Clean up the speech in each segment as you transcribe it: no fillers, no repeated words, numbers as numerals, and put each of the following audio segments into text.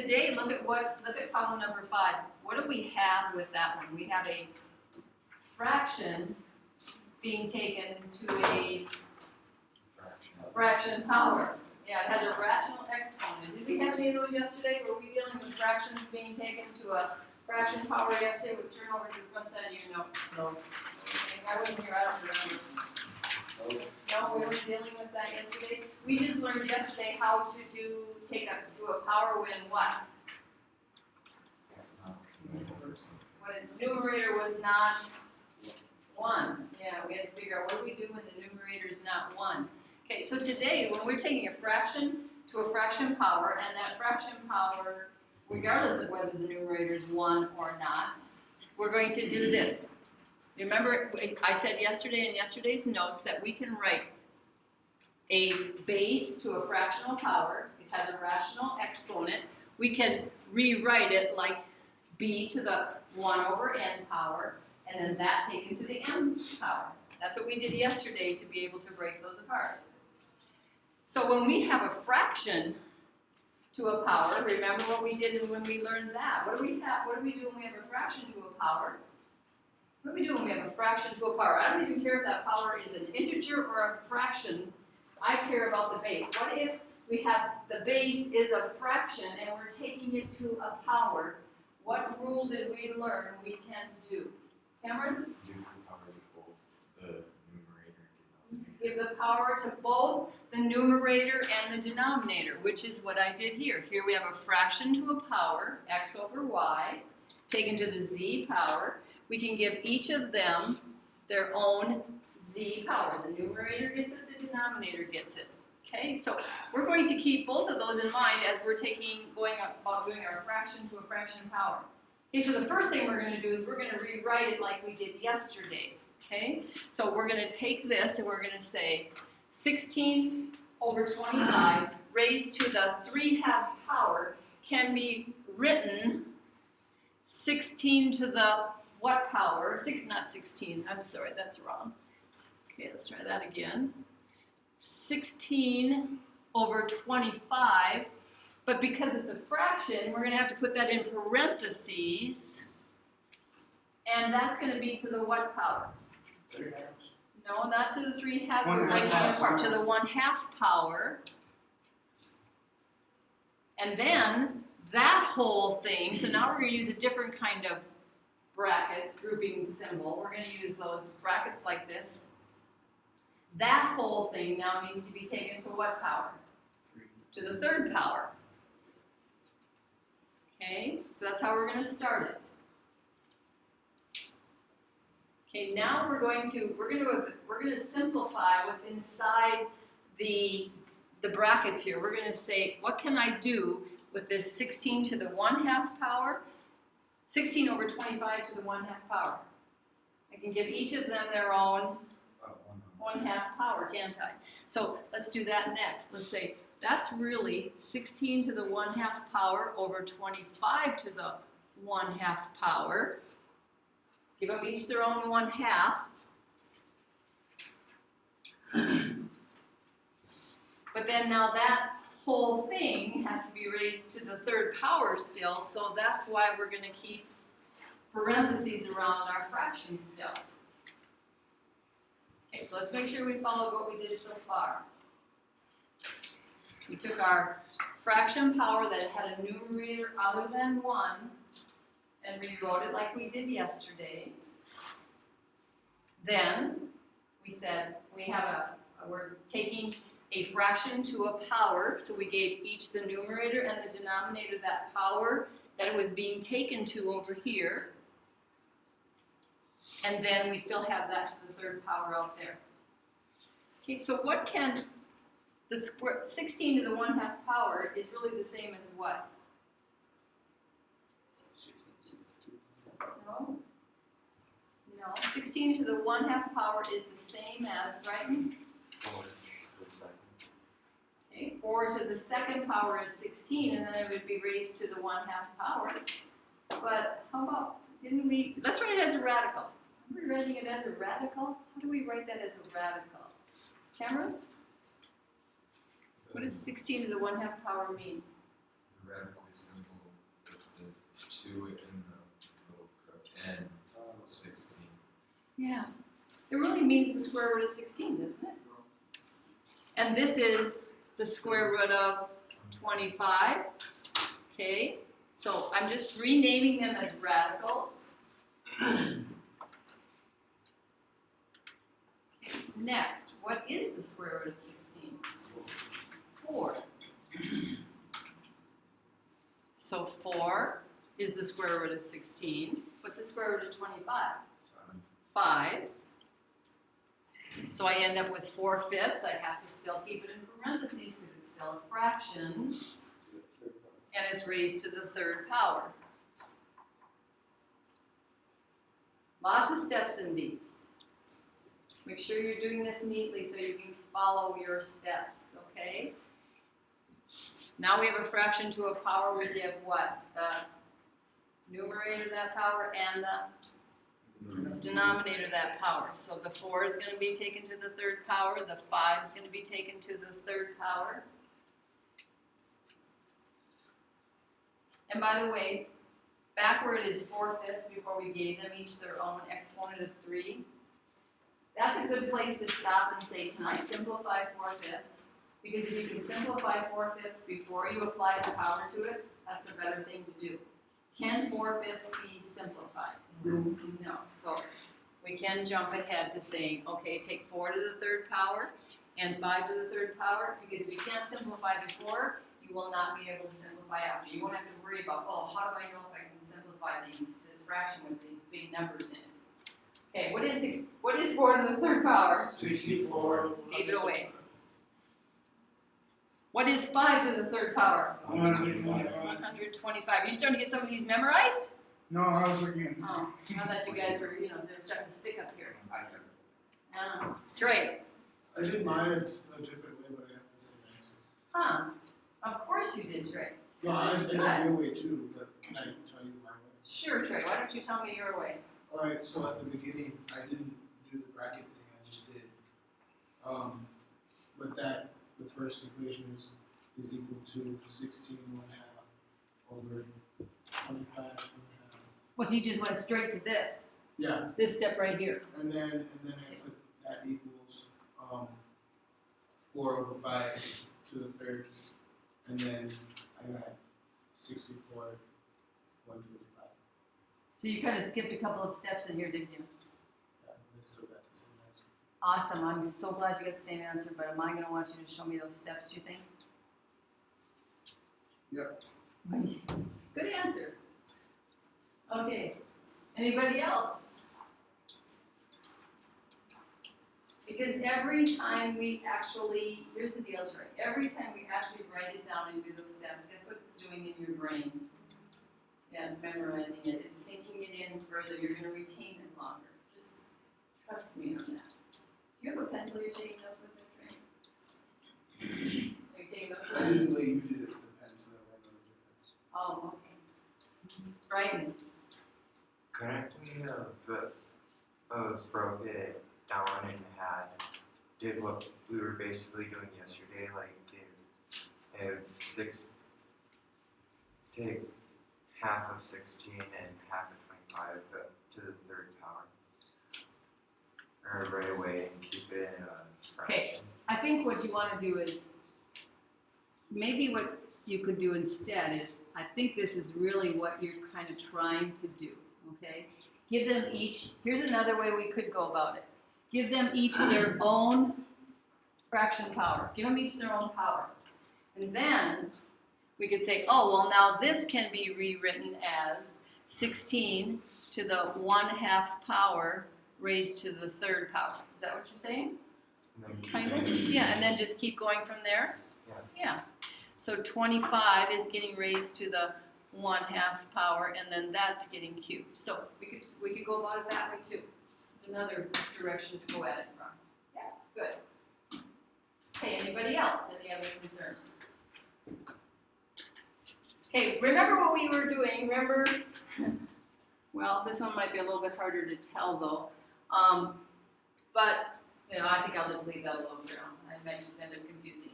Today, look at problem number 5. What do we have with that one? We have a fraction being taken to a fraction power. Yeah, it has a rational exponent. Did we have any of those yesterday? Were we dealing with fractions being taken to a fraction power yesterday? Would turn over to the front side of your notes. No. I wasn't here, I don't remember. No, we were dealing with that yesterday. We just learned yesterday how to take to a power when what? When its numerator was not 1. Yeah, we had to figure out what do we do when the numerator is not 1. Okay, so today when we're taking a fraction to a fraction power, and that fraction power, regardless of whether the numerator is 1 or not, we're going to do this. Remember, I said yesterday in yesterday's notes that we can write a base to a fractional power. It has a rational exponent. We can rewrite it like b to the 1 over n power, and then that taken to the m power. That's what we did yesterday to be able to break those apart. So when we have a fraction to a power, remember what we did when we learned that. What do we do when we have a fraction to a power? What do we do when we have a fraction to a power? I don't even care if that power is an integer or a fraction. I care about the base. What if we have the base is a fraction and we're taking it to a power? What rule did we learn we can do? Cameron? Give the power to both the numerator and denominator. Give the power to both the numerator and the denominator, which is what I did here. Here we have a fraction to a power, x over y, taken to the z power. We can give each of them their own z power. The numerator gets it, the denominator gets it. Okay, so we're going to keep both of those in mind as we're going about doing our fraction to a fraction power. Okay, so the first thing we're going to do is we're going to rewrite it like we did yesterday. Okay, so we're going to take this and we're going to say 16 over 25 raised to the 3/2 power can be written 16 to the what power? Not 16, I'm sorry, that's wrong. Okay, let's try that again. 16 over 25, but because it's a fraction, we're going to have to put that in parentheses, and that's going to be to the what power? 3/2. No, not to the 3/2, we're breaking it apart, to the 1/2 power. And then that whole thing, so now we're going to use a different kind of brackets, grouping symbol. We're going to use those brackets like this. That whole thing now needs to be taken to what power? 3. To the 3rd power. Okay, so that's how we're going to start it. Okay, now we're going to simplify what's inside the brackets here. We're going to say, what can I do with this 16 to the 1/2 power? 16 over 25 to the 1/2 power. I can give each of them their own 1/2 power, can't I? So let's do that next. Let's say that's really 16 to the 1/2 power over 25 to the 1/2 power. Give them each their own 1/2. But then now that whole thing has to be raised to the 3rd power still, so that's why we're going to keep parentheses around our fractions still. Okay, so let's make sure we followed what we did so far. We took our fraction power that had a numerator other than 1 and rewrote it like we did yesterday. Then we said we're taking a fraction to a power, so we gave each the numerator and the denominator that power that it was being taken to over here. And then we still have that to the 3rd power out there. Okay, so what can the 16 to the 1/2 power is really the same as what? No. 16 to the 1/2 power is the same as, right? 4 to the 2nd. Okay, 4 to the 2nd power is 16, and then it would be raised to the 1/2 power. But how about, let's write it as a radical. Are we writing it as a radical? How do we write that as a radical? Cameron? What does 16 to the 1/2 power mean? The radical the symbol with the 2 in the little crook and 16. Yeah. It really means the square root of 16, doesn't it? And this is the square root of 25. Okay, so I'm just renaming them as radicals. Next, what is the square root of 16? 4. So 4 is the square root of 16. What's the square root of 25? 5. So I end up with 4/5. I have to still keep it in parentheses because it's still a fraction. And it's raised to the 3rd power. Lots of steps in these. Make sure you're doing this neatly so you can follow your steps, okay? Now we have a fraction to a power. We give what? The numerator that power and the denominator that power. So the 4 is going to be taken to the 3rd power. The 5 is going to be taken to the 3rd power. And by the way, backward is 4/5 before we gave them each their own exponent of 3. That's a good place to stop and say, can I simplify 4/5? Because if you can simplify 4/5 before you apply the power to it, that's a better thing to do. Can 4/5 be simplified? No. So we can jump ahead to saying, okay, take 4 to the 3rd power and 5 to the 3rd power, because if you can't simplify before, you will not be able to simplify after. You won't have to worry about, oh, how do I know if I can simplify this fraction with these big numbers in it? Okay, what is 4 to the 3rd power? 64. Gave it away. What is 5 to the 3rd power? 125. 125. Are you starting to get some of these memorized? No, I was looking at. Oh, I thought you guys were, they're starting to stick up here. Trey. I did mine a different way, but I have the same answer. Huh. Of course you did, Trey. No, I did Good. your way too, but can I tell you my way? Sure, Trey. Why don't you tell me your way? Alright, so at the beginning, I didn't do the bracket thing, I just did. But the first equation is equal to 16 1/2 over 25 1/2. Well, so you just went straight to this. Yeah, This step right here. and then I put that equals 4 over 5 to the 3rd, and then I got 64 125. So you kind of skipped a couple of steps in here, didn't you? Yeah, I still got the same answer. Awesome. I'm so glad you got the same answer, but am I going to want you to show me those steps, you think? Yep. Good answer. Okay. Anybody else? Because every time we actually, here's the deal, Troy. Every time we actually write it down and do those steps, guess what it's doing in your brain? Yeah, it's memorizing it. It's sinking it in further. You're going to retain it longer. Just trust me on that. Do you have a pencil you're taking notes with, Trey? Are you taking notes I with? did the way you did it with the pen, so that I know the difference. Oh, okay. Brighton. Couldn't we have broke it down and did what we were basically doing yesterday, like take half of 16 and half of 25 to the 3rd power, or right away and keep it in a fraction. I think what you want to do is, maybe what you could do instead is, I think this is really what you're kind of trying to do, okay? Give them each, here's another way we could go about it. Give them each their own fraction power. Give them each their own power. And then we could say, oh, well, now this can be rewritten as 16 to the 1/2 power raised to the 3rd power. Is that what you're saying? Kind of? Yeah, and then just keep going from there? Yeah. So 25 is getting raised to the 1/2 power, and then that's getting cubed. So we could go about it that way too. It's another direction to go at it from. Yeah, good. Okay, anybody else? Any other concerns? Okay, remember what we were doing, remember? Well, this one might be a little bit harder to tell though. But, I think I'll just leave that alone for now. I might just end up confusing you.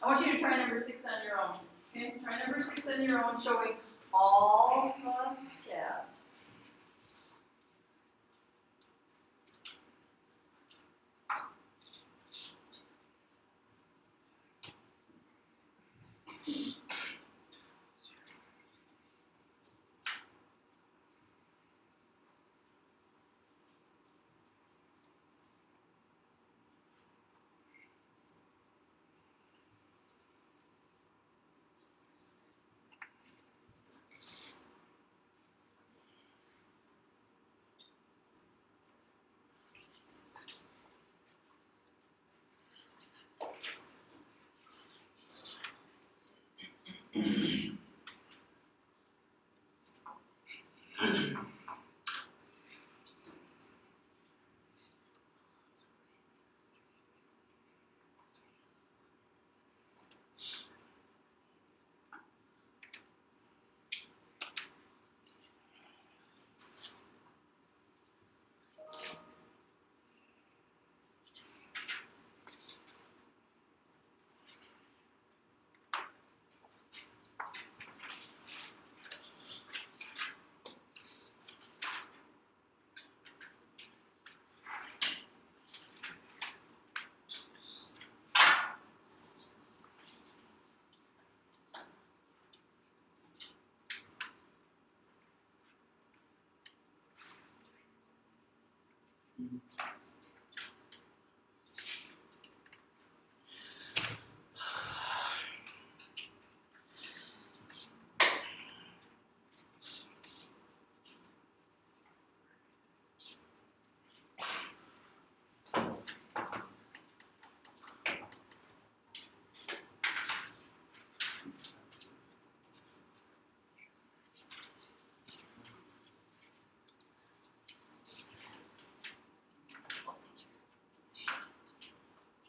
I want you to try number 6 on your own. Okay, try number 6 on your own, showing all the steps.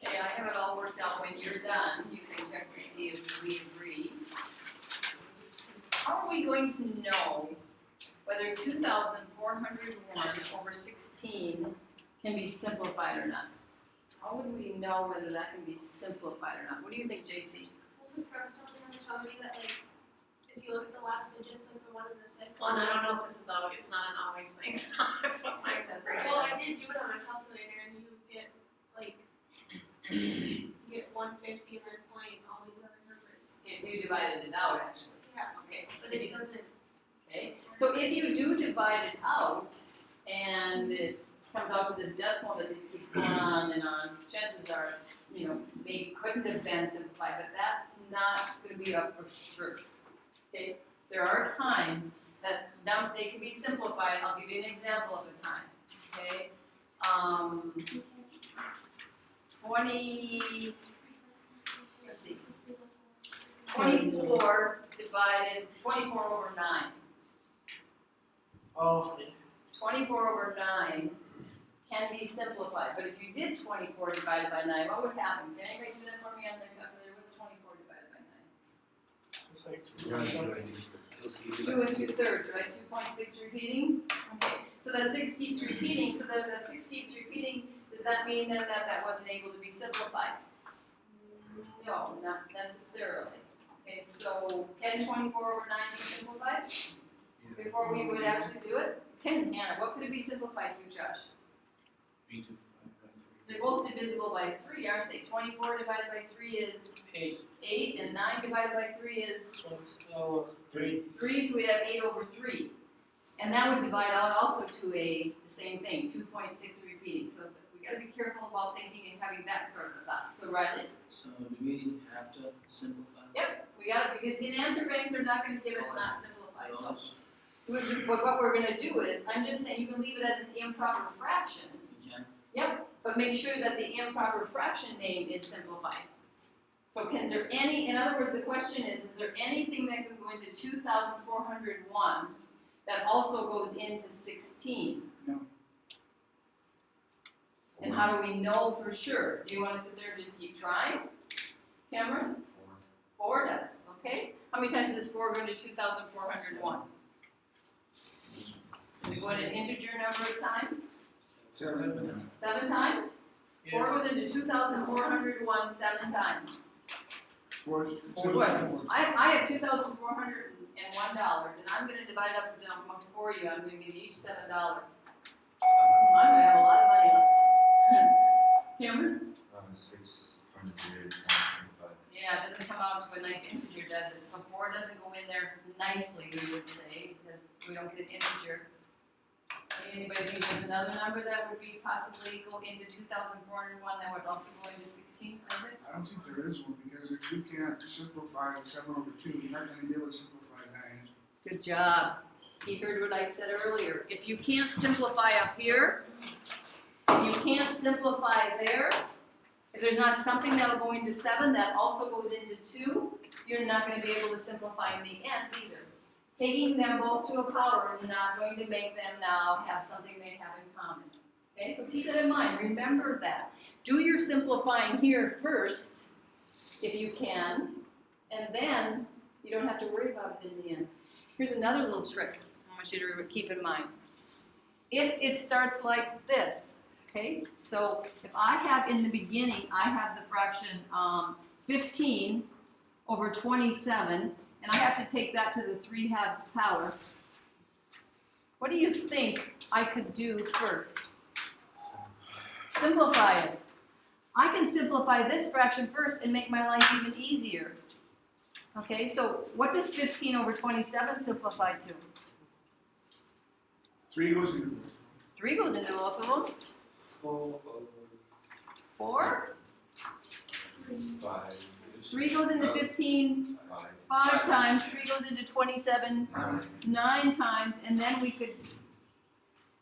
Okay, I have it all worked out. When you're done, you can check to see if we agree. How are we going to know whether 2,401 over 16 can be simplified or not? How would we know whether that can be simplified or not? What do you think, JC? Was this professor was going to tell me that, like, if you look at the last digits of the 1 and the 6. Well, and I don't know if this is always, it's not an always thing, so that's what my, That's right. Well, I did do it on my calculator, and you get, like, you get 150 and then point all these other numbers. Okay, so you divided it out, actually. Yeah, Okay, but it doesn't. okay. So if you do divide it out, and it comes out to this decimal that just keeps going on and on, chances are, you know, maybe couldn't have been simplified, but that's not going to be a for sure. Okay, there are times that they can be simplified. I'll give you an example of a time. Okay, let's see, 24 divided 24 over 9. Oh. 24 over 9 can be simplified, but if you did 24 divided by 9, what would happen? Can anybody do that for me on their calculator? What's 24 divided by 9? It's like You're only doing 2 and 2/3, right? 2.6 repeating? Okay, so that 6 keeps repeating, so that 6 keeps repeating, does that mean then that that wasn't able to be simplified? No, not necessarily. Okay, so can 24 over 9 be simplified? Before we would actually do it? Ken, Hannah, what could it be simplified to, Josh? 3 to 5 by 3. They're both divisible by 3, aren't they? 24 divided by 3 is 8, and 9 divided by 3 is 3. 3, so we have 8 over 3. And that would divide out also to the same thing, 2.6 repeating. So we got to be careful about thinking and having that sort of a thought. So Riley? So do we have to simplify Yep, we got it, because in answer banks, they're not going to give it not simplified. So those? but what we're going to do is, I'm just saying you can leave it as an improper fraction. You can? Yep, but make sure that the improper fraction name is simplified. So is there any, in other words, the question is there anything that can go into 2,401 that also goes into 16? No. And how do we know for sure? Do you want to sit there and just keep trying? Cameron? 4 does, okay? How many times is 4 going to 2,401? Is it going an integer number of times? 7. 7 times? 4 goes into 2,401 7 times. I have $2,401, and I'm gonna divide it up amongst four of you, I'm gonna give you each $7. I'm gonna have a lot of money left. Cameron? 625. Yeah, it doesn't come out to a nice integer, does it? So 4 doesn't go in there nicely, we would say, because we don't get an integer. Anybody think there's another number that would be possibly go into 2,401 that would also go into 16, Isaac? I don't think there is one, because if you can't simplify 7/2, you're not gonna be able to simplify 9. Good job. He heard what I said earlier. If you can't simplify up here, you can't simplify there. If there's not something that'll go into 7 that also goes into 2, you're not going to be able to simplify in the end either. Taking them both to a power is not going to make them now have something they have in common. Okay, so keep that in mind. Remember that. Do your simplifying here first, if you can, and then you don't have to worry about it in the end. Here's another little trick I want you to keep in mind. If it starts like this, okay, so if I have in the beginning, I have the fraction 15 over 27, and I have to take that to the 3/2 power, what do you think I could do first? Simplify it. I can simplify this fraction first and make my life even easier. Okay, so what does 15 over 27 simplify to? 3 goes into both. 3 goes into both of them. 4? 5. 3 goes into 15 5. 5 times. 3 goes into 27 9 times. And then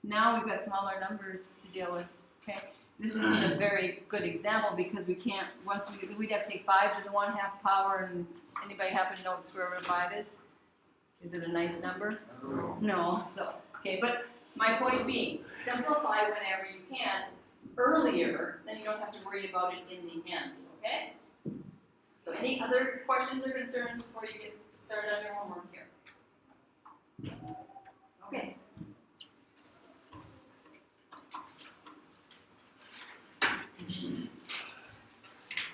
now we've got smaller numbers to deal with. Okay, this isn't a very good example because we can't, we'd have to take 5 to the 1/2 power, and anybody happen to know what square root of 5 is? Is it a nice number? No, so, okay, but my point being, simplify whenever you can, earlier, then you don't have to worry about it in the end, okay? So any other questions or concerns before you get started on your homework here?